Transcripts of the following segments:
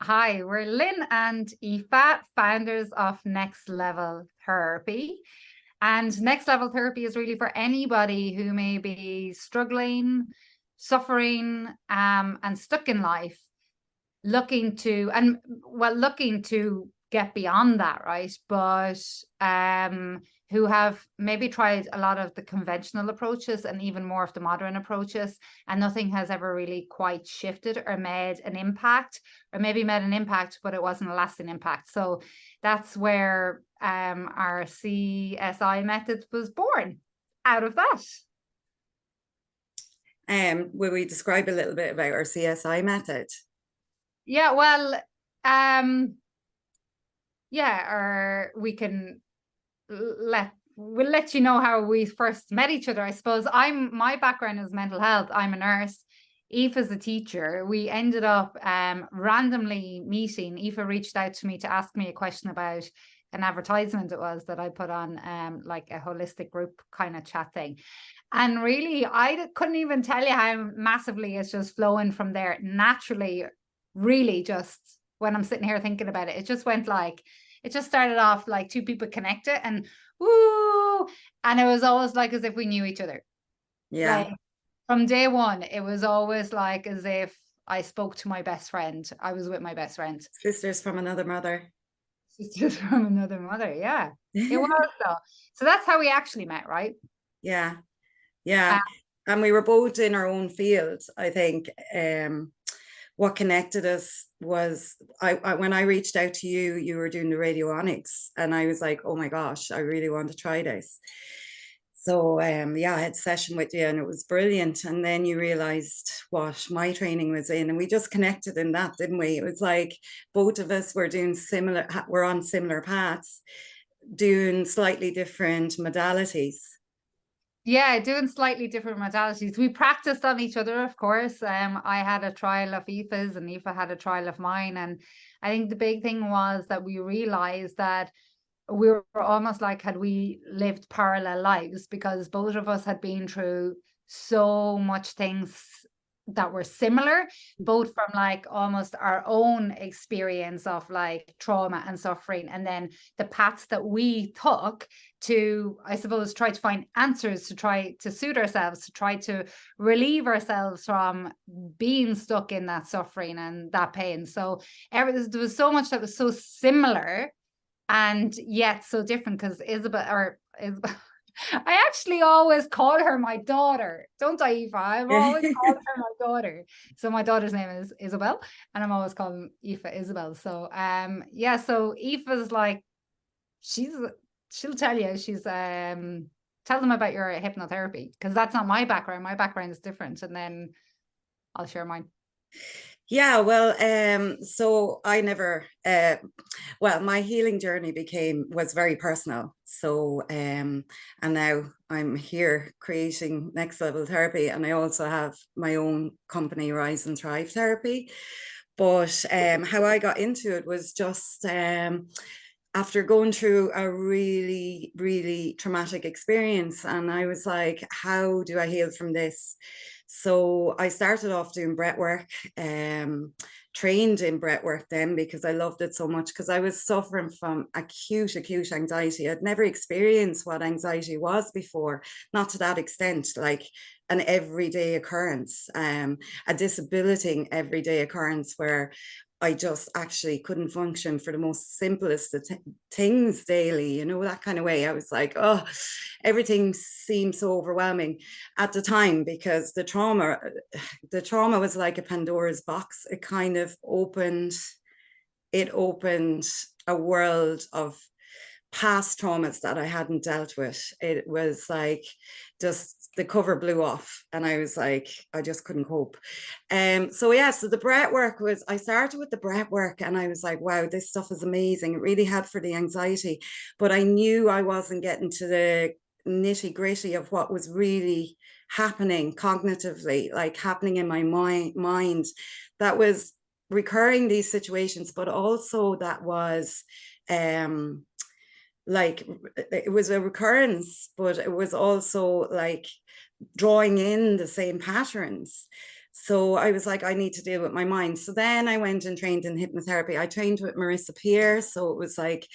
Hi, we're Lynn and Aoife, founders of Next Level Therapy. And Next Level Therapy is really for anybody who may be struggling, suffering, and stuck in life, looking to get beyond that, right? But who have maybe tried a lot of the conventional approaches and even more of the modern approaches, and nothing has ever really quite shifted or made an impact, or maybe made an impact, but it wasn't a lasting impact. So that's where our CSI method was born out of that. Will we describe a little bit about our CSI method? Yeah, well, yeah, or we can we'll let you know how we first met each other. I suppose my background is mental health. I'm a nurse. Aoife is a teacher. We ended up randomly meeting. Aoife reached out to me to ask me a question about an advertisement it was that I put on, like a holistic group kind of chat thing. And really, I couldn't even tell you how massively it's just flowing from there naturally, really, just when I'm sitting here thinking about it. It just went like, it just started off like two people connected and woo, and it was always like as if we knew each other. Yeah. Like from day one, it was always like as if I spoke to my best friend. I was with my best friend. Sisters from another mother. Sisters from another mother. Yeah, it was though. So that's how we actually met, right? Yeah. Yeah. Uh, And we were both in our own fields. I think what connected us was when I reached out to you, you were doing the radionics, and I was like, oh my gosh, I really want to try this. So yeah, I had a session with you and it was brilliant. And then you realized what my training was in, and we just connected in that, didn't we? It was like both of us were doing similar, we're on similar paths, doing slightly different modalities. Yeah, doing slightly different modalities. We practiced on each other, of course. I had a trial of Aoife's and Aoife had a trial of mine. And I think the big thing was that we realized that we were almost like had we lived parallel lives, because both of us had been through so much things that were similar, both from like almost our own experience of like trauma and suffering, and then the paths that we took to, I suppose, try to find answers, to try to soothe ourselves, to try to relieve ourselves from being stuck in that suffering and that pain. So there was so much that was so similar and yet so different, because Isabel, I actually always call her my daughter, don't I, Aoife? I've always called her my daughter. So my daughter's name is Isabel, and I'm always calling Aoife Isabel. So yeah, so Aoife's like, she'll tell you, tell them about your hypnotherapy, because that's not my background. My background is different, and then I'll share mine. Yeah, well, so I never, well, my healing journey was very personal. So, and now I'm here creating Next Level Therapy, and I also have my own company, Rise and Thrive Therapy. But how I got into it was just after going through a really, really traumatic experience. And I was like, how do I heal from this? So I started off doing breath work, trained in breath work then because I loved it so much, because I was suffering from acute anxiety. I'd never experienced what anxiety was before, not to that extent, like an everyday occurrence, a disabilitating everyday occurrence where I just actually couldn't function for the most simplest of things daily, that kind of way. I was like, oh, everything seemed so overwhelming at the time, because the trauma was like a Pandora's box. It opened a world of past traumas that I hadn't dealt with. It was like just the cover blew off, and I was like, I just couldn't cope. So yeah, so the breath work I started with the breath work, and I was like, wow, this stuff is amazing. It really helped for the anxiety, but I knew I wasn't getting to the nitty gritty of what was really happening cognitively, like happening in my mind that was recurring these situations, but also that was like it was a recurrence, but it was also like drawing in the same patterns. So I was like, I need to deal with my mind. So then I went and trained in hypnotherapy. I trained with Marissa Peer. So it was like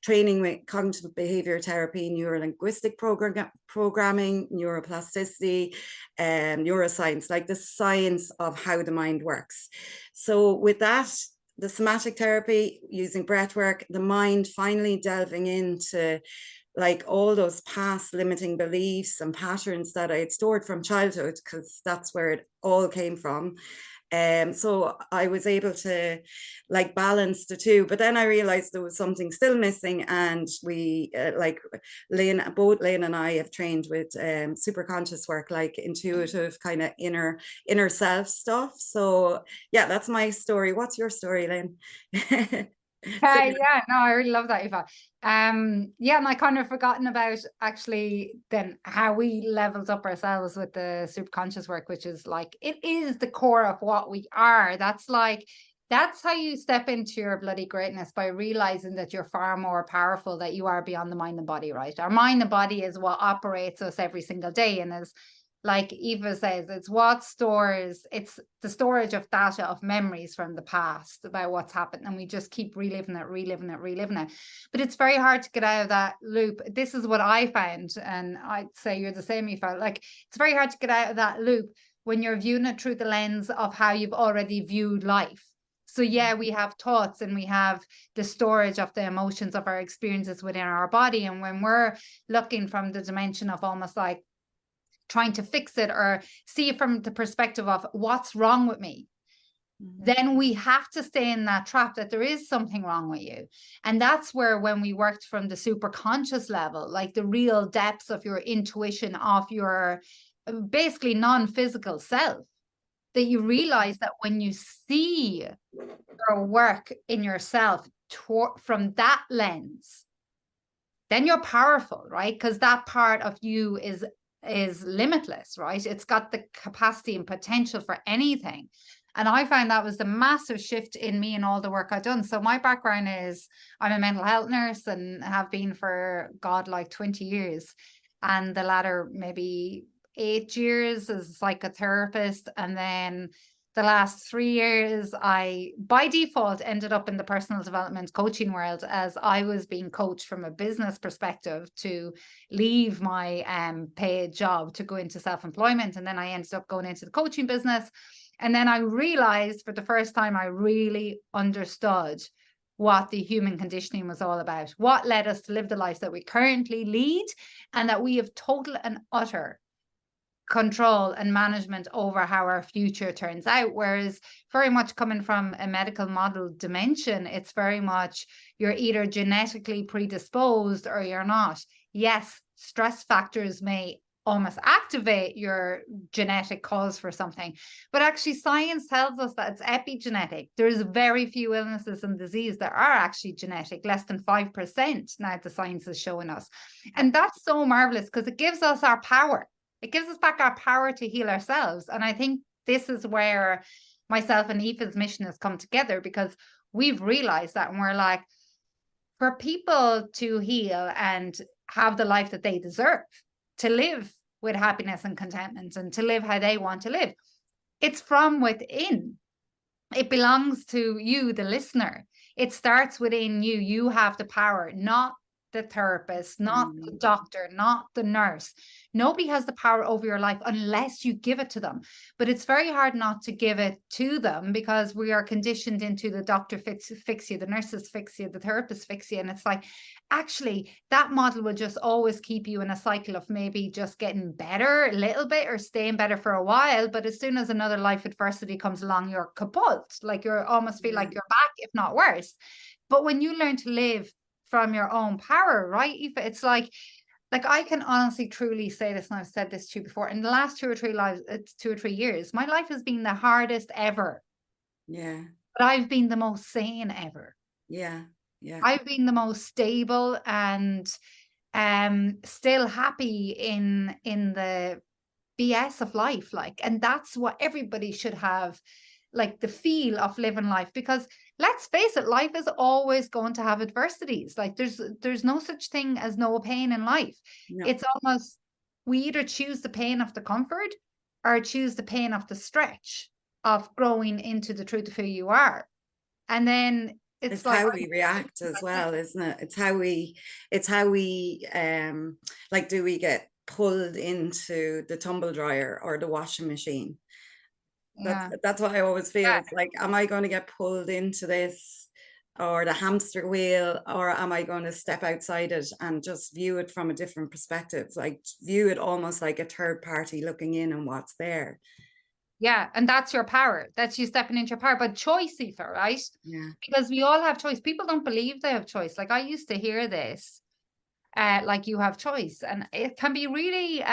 training with cognitive behavior therapy, neuro-linguistic programming, neuroplasticity, and neuroscience, like the science of how the mind works. So with that, the somatic therapy using breath work, the mind finally delving into like all those past limiting beliefs and patterns that I had stored from childhood, because that's where it all came from. So I was able to like balance the two, but then I realized there was something still missing, and we like both Lynn and I have trained with super conscious work, like intuitive kind of inner self stuff. So yeah, that's my story. What's your story, Lynn? Yeah, no, I really love that, Eva. Yeah, and I kind of forgotten about actually then how we leveled up ourselves with the subconscious work, which is like, it is the core of what we are. That's how you step into your bloody greatness, by realizing that you're far more powerful, that you are beyond the mind and body, right? Our mind and body is what operates us every single day, and is, like Eva says, it's the storage of data, of memories from the past about what's happened, and we just keep reliving it. But it's very hard to get out of that loop. This is what I found, and I'd say you're the same, Eva. Like, it's very hard to get out of that loop when you're viewing it through the lens of how you've already viewed life. So yeah, we have thoughts, and we have the storage of the emotions of our experiences within our body, and when we're looking from the dimension of almost like trying to fix it, or see it from the perspective of what's wrong with me, then we have to stay in that trap that there is something wrong with you. And that's where, when we worked from the super conscious level, like the real depths of your intuition, of your basically non-physical self, that you realize that when you see your work in yourself from that lens, then you're powerful, right? Because that part of you is limitless, right? It's got the capacity and potential for anything. And I found that was the massive shift in me and all the work I've done. So my background is, I'm a mental health nurse, and have been for God, like 20 years. And the latter maybe 8 years as a psychotherapist. And then the last 3 years, I, by default, ended up in the personal development coaching world, as I was being coached from a business perspective to leave my paid job to go into self-employment. And then I ended up going into the coaching business. And then I realized for the first time, I really understood what the human conditioning was all about, what led us to live the lives that we currently lead, and that we have total and utter control and management over how our future turns out. Whereas very much coming from a medical model dimension, it's very much you're either genetically predisposed or you're not. Yes, stress factors may almost activate your genetic cause for something, but actually science tells us that it's epigenetic. There's very few illnesses and disease that are actually genetic, less than 5% now the science is showing us. And that's so marvelous, because it gives us our power. It gives us back our power to heal ourselves. And I think this is where myself and Aoife's mission has come together, because we've realized that, and we're like, for people to heal and have the life that they deserve, to live with happiness and contentment, and to live how they want to live, it's from within. It belongs to you, the listener. It starts within you. You have the power, not the therapist, not the doctor, not the nurse. Nobody has the power over your life unless you give it to them. But it's very hard not to give it to them, because we are conditioned into the doctor fix you, the nurses fix you, the therapist fix you. And it's like, actually, that model will just always keep you in a cycle of maybe just getting better a little bit, or staying better for a while. But as soon as another life adversity comes along, you're kaput. Like, you're almost feel like you're back, if not worse. But when you learn to live from your own power, right, Aoife, it's like I can honestly truly say this, and I've said this to you before, in the last 2 or 3 years, my life has been the hardest ever. Yeah. But I've been the most sane ever. Yeah. Yeah. I've been the most stable, and still happy in the BS of life. Like, and that's what everybody should have, like, the feel of living life. Because let's face it, life is always going to have adversities. Like, there's no such thing as no pain in life. No. It's almost, we either choose the pain of the comfort or choose the pain of the stretch. of growing into the truth of who you are. And then It's it's like, how we react as well, isn't it? It's how we like, do we get pulled into the tumble dryer or the washing machine? yeah, That's what I always feel. yeah, It's like, am I going to get pulled into this or the hamster wheel, or am I going to step outside it and just view it from a different perspective? Like, view it almost like a third party looking in on what's there. yeah. And that's your power. That's you stepping into your power. But choice, Aoife, right? Yeah. Because we all have choice. People don't believe they have choice. Like I used to hear this, like you have choice. And it can be really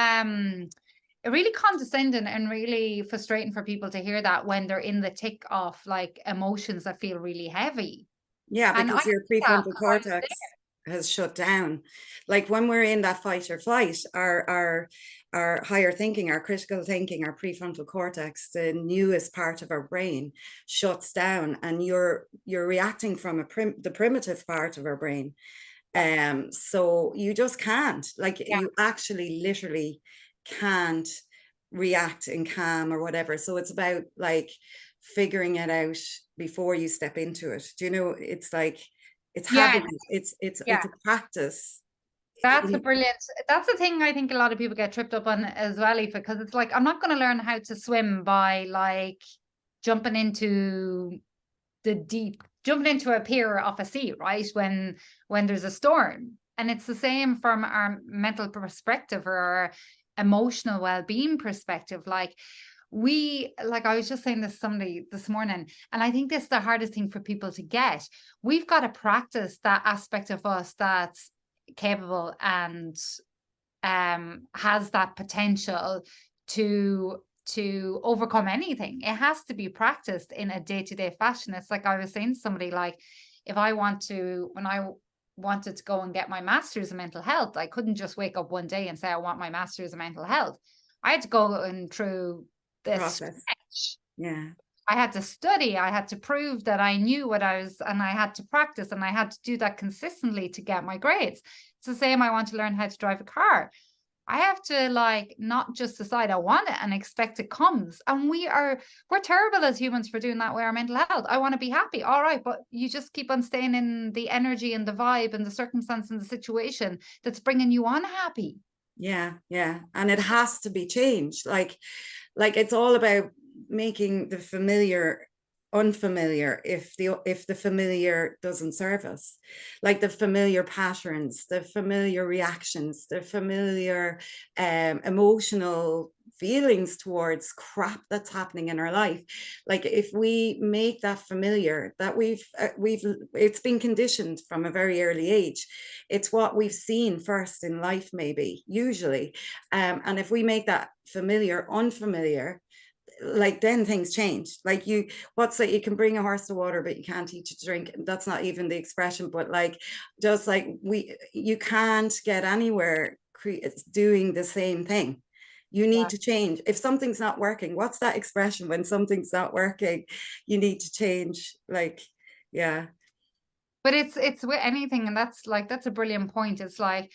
condescending and really frustrating for people to hear that when they're in the thick of like emotions that feel really heavy. Yeah, And I because your see that prefrontal 'cause I was cortex has shut down. Like when we're in that fight or flight, our higher thinking, our critical thinking, our prefrontal cortex, the newest part of our brain, shuts down, and you're reacting from the primitive part of our brain. So you just can't, like, yeah. you actually literally can't react in calm or whatever. So it's about like figuring it out before you step into it. Do you know? It's like, it's Yeah, having yeah. it's a practice. That's a brilliant, that's the thing I think a lot of people get tripped up on as well, Aoife, because it's like, I'm not going to learn how to swim by like jumping into the deep, jumping into a pier off a sea, right? When there's a storm. And it's the same from our mental perspective or our emotional well-being perspective. Like I was just saying this to somebody this morning, and I think this is the hardest thing for people to get. We've got to practice that aspect of us that's capable and has that potential to overcome anything. It has to be practiced in a day-to-day fashion. It's like I was saying to somebody, like if I want to, when I wanted to go and get my master's in mental health, I couldn't just wake up one day and say I want my master's in mental health. I had to go in through The this process. stretch. Yeah. I had to study, I had to prove that I knew what I was, and I had to practice, and I had to do that consistently to get my grades. It's the same. I want to learn how to drive a car. I have to like not just decide I want it and expect it comes. And we're terrible as humans for doing that with our mental health. I want to be happy. All right, but you just keep on staying in the energy and the vibe and the circumstance and the situation that's bringing you unhappy. Yeah, yeah. And it has to be changed. Like it's all about making the familiar unfamiliar if the familiar doesn't serve us, like the familiar patterns, the familiar reactions, the familiar emotional feelings towards crap that's happening in our life. Like if we make that familiar, that we've it's been conditioned from a very early age. It's what we've seen first in life, maybe, usually. And if we make that familiar unfamiliar, like then things change. Like what's that, you can bring a horse to water but you can't teach it to drink. That's not even the expression, but like, just like you can't get anywhere doing the same thing. You need Yeah. to change. If something's not working, what's that expression, when something's not working you need to change? Like, yeah. But it's with anything, and that's a brilliant point. It's like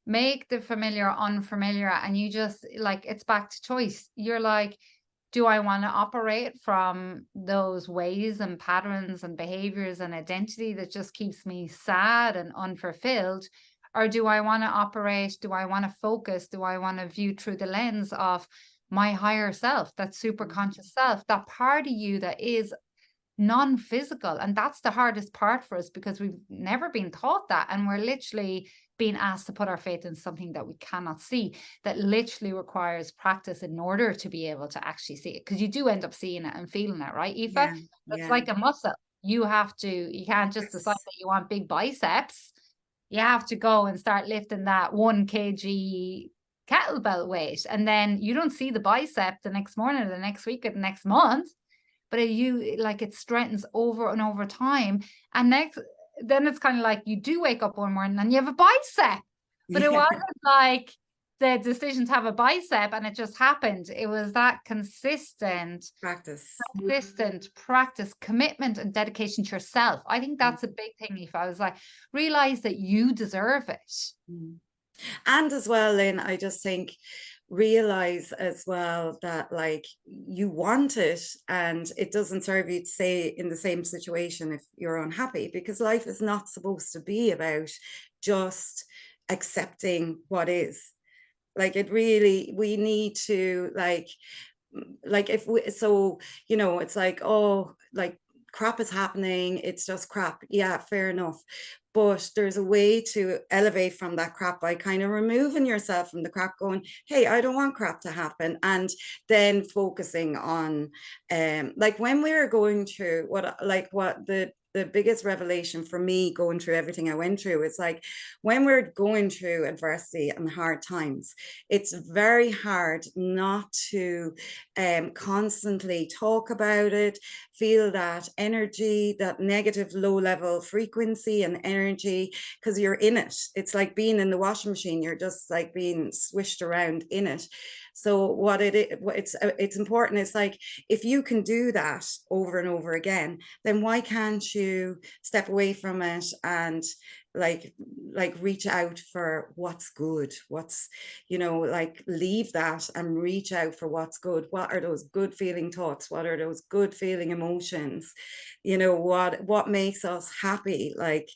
make the familiar unfamiliar, and you just like, it's back to choice. You're like, do I want to operate from those ways and patterns and behaviors and identity that just keeps me sad and unfulfilled? Or do I want to operate? Do I want to focus? Do I want to view through the lens of my higher self, that super conscious self, that part of you that is non-physical? And that's the hardest part for us because we've never been taught that, and we're literally being asked to put our faith in something that we cannot see, that literally requires practice in order to be able to actually see it, because you do end up seeing it and feeling it, right, Aoife? Yeah, It's yeah. like a muscle. You can't just decide that you want big biceps. You have to go and start lifting that 1 kg kettlebell weight, and then you don't see the bicep the next morning or the next week or the next month, but it strengthens over and over time. And then it's kind of like you do wake up one morning and you have a bicep, but it Yeah. wasn't like the decision to have a bicep and it just happened. It was that Practice. consistent practice, commitment, and dedication to yourself. I think that's a big thing. If I was like, realize that you deserve it. And as well, Lynn, I just think realize as well that like you want it and it doesn't serve you to stay in the same situation if you're unhappy, because life is not supposed to be about just accepting what is. Like it really, we need to like if we, so you know, it's like, oh, like crap is happening, it's just crap, yeah, fair enough, but there's a way to elevate from that crap by kind of removing yourself from the crap, going, hey, I don't want crap to happen, and then focusing on like when we were going through what the biggest revelation for me going through everything I went through, it's like when we're going through adversity and hard times, it's very hard not to constantly talk about it, feel that energy, that negative low level frequency and energy, because you're in it. It's like being in the washing machine, you're just like being swished around in it. So what it's important. It's like if you can do that over and over again, then why can't you step away from it and like reach out for what's good, what's, you know, like leave that and reach out for what's good. What are those good feeling thoughts? What are those good feeling emotions? You know, what makes us happy? Like,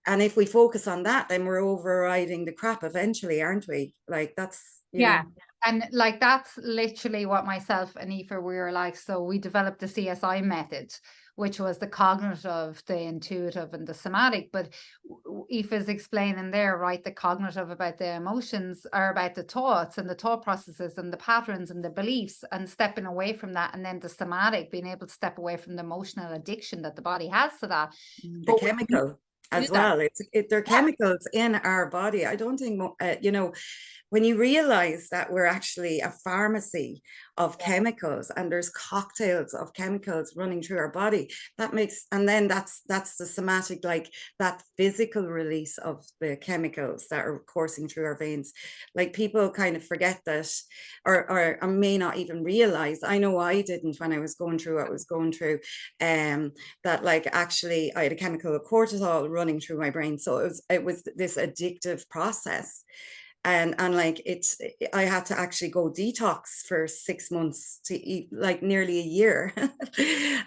and if we focus on that, then we're overriding the crap eventually, aren't we? Like that's, you Yeah. know. And like that's literally what myself and Aoife, we were like. So we developed the CSI method, which was the cognitive, the intuitive, and the somatic. But Aoife's explaining there, right? The cognitive about the emotions, are about the thoughts and the thought processes and the patterns and the beliefs, and stepping away from that. And then the somatic, being able to step away from the emotional addiction that the body has to that. The But when you chemical do as that, well. They're yeah, chemicals in our body. I don't think, you know, when you realize that we're actually a pharmacy of yeah, chemicals and there's cocktails of chemicals running through our body, that makes, and then that's the somatic, like that physical release of the chemicals that are coursing through our veins. Like people kind of forget that, or may not even realize. I know I didn't when I was going through what I was going through, that like actually I had a chemical of cortisol running through my brain. So it was this addictive process. And like it's, I had to actually go detox for 6 months to eat, like nearly a year.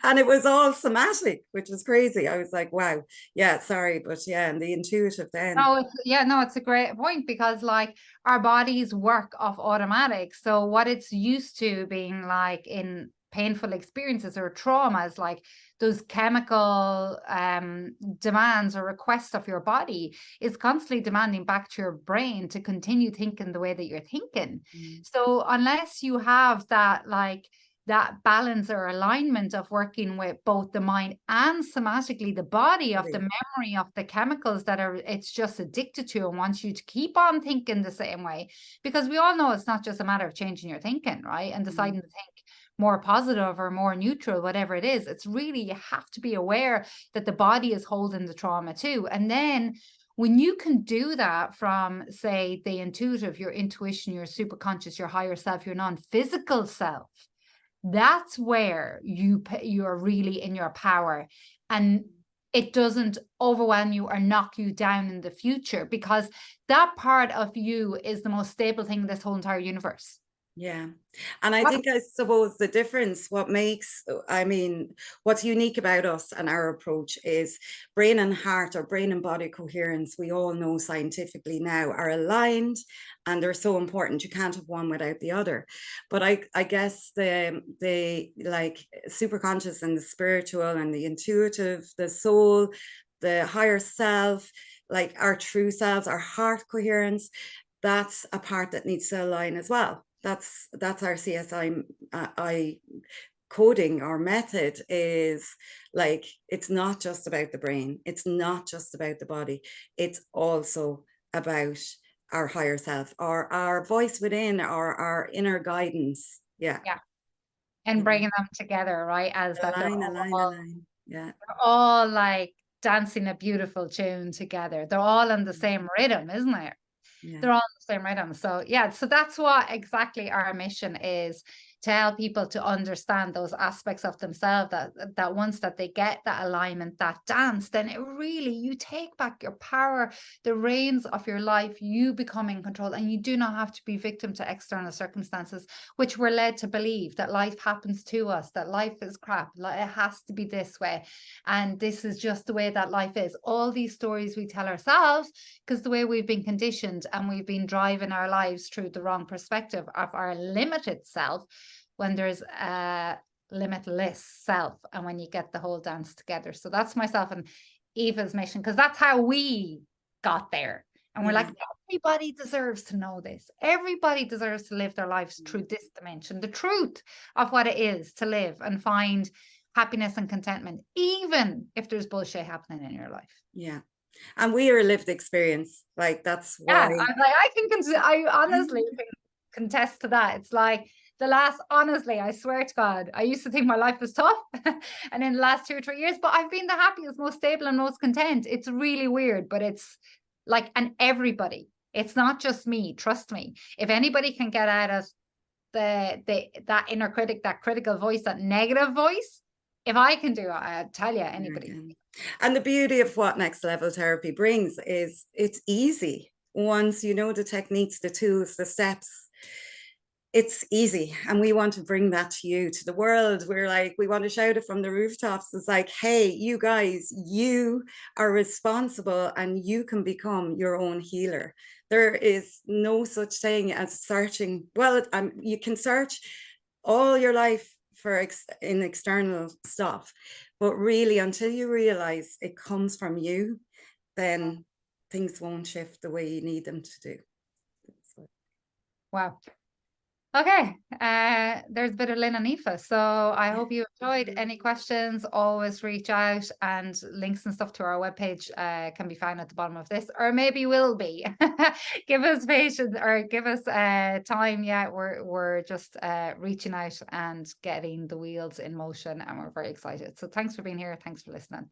And it was all somatic, which was crazy. I was like, wow, yeah, sorry, but yeah, and the intuitive then. no, it's a great point, because like our bodies work off automatic. So what it's used to being like in painful experiences or traumas, like those chemical demands or requests of your body, is constantly demanding back to your brain to continue thinking the way that you're thinking. So unless you have that, like that balance or alignment of working with both the mind and somatically the body, of the memory of the chemicals that are, it's just addicted to and wants you to keep on thinking the same way. Because we all know it's not just a matter of changing your thinking, right? And deciding to think more positive or more neutral, whatever it is. It's really, you have to be aware that the body is holding the trauma too. And then when you can do that from, say, the intuitive, your intuition, your superconscious, your higher self, your non-physical self, that's where you're really in your power, and it doesn't overwhelm you or knock you down in the future, because that part of you is the most stable thing in this whole entire universe. Yeah. And I think, I suppose the difference, what makes, I mean, what's unique about us and our approach is brain and heart, or brain and body coherence, we all know scientifically now, are aligned, and they're so important. You can't have one without the other. But I guess the like super conscious and the spiritual and the intuitive, the soul, the higher self, like our true selves, our heart coherence, that's a part that needs to align as well. That's our CSI I coding. Our method is like, it's not just about the brain, it's not just about the body, it's also about our higher self, or our voice within, or our inner guidance. Yeah. Yeah. And Yeah. bringing them together, right? As that Align, align, align. Yeah. they're all like dancing a beautiful tune together. They're all in the same rhythm, isn't it? Yeah. They're all in same rhythm. So yeah, so that's what exactly our mission is, to help people to understand those aspects of themselves, that once that they get that alignment, that dance, then it really, you take back your power, the reins of your life, you become in control, and you do not have to be victim to external circumstances, which we're led to believe, that life happens to us, that life is crap, it has to be this way, and this is just the way that life is. All these stories we tell ourselves, because the way we've been conditioned, and we've been driving our lives through the wrong perspective of our limited self, when there's a limitless self, and when you get the whole dance together. So that's myself and Aoife's mission, because that's how we got there. And we're like, everybody deserves to know this. Everybody deserves to live their lives through this dimension, the truth of what it is to live and find happiness and contentment, even if there's bullshit happening in your life. Yeah. And we are a lived experience. Like, that's Yeah, why. I'm like, I honestly can contest to that. It's like honestly, I swear to God, I used to think my life was tough. And in the last 2 or 3 years, but I've been the happiest, most stable, and most content. It's really weird, but it's like, and everybody, it's not just me. Trust me. If anybody can get out of that inner critic, that critical voice, that negative voice, if I can do it, I tell you, anybody. And the beauty of what next level therapy brings is it's easy. Once you know the techniques, the tools, the steps, it's easy. And we want to bring that to you, to the world. We're like, we want to shout it from the rooftops. It's like, hey, you guys, you are responsible, and you can become your own healer. There is no such thing as searching. Well, you can search all your life for in external stuff, but really, until you realize it comes from you, then things won't shift the way you need them to do. Wow. Okay, there's a bit of Lynn and Aoife. So I hope you enjoyed. Any questions, always reach out, and links and stuff to our webpage can be found at the bottom of this, or maybe will be. Give us patience, or give us time. Yeah, we're just reaching out and getting the wheels in motion, and we're very excited. So thanks for being here. Thanks for listening.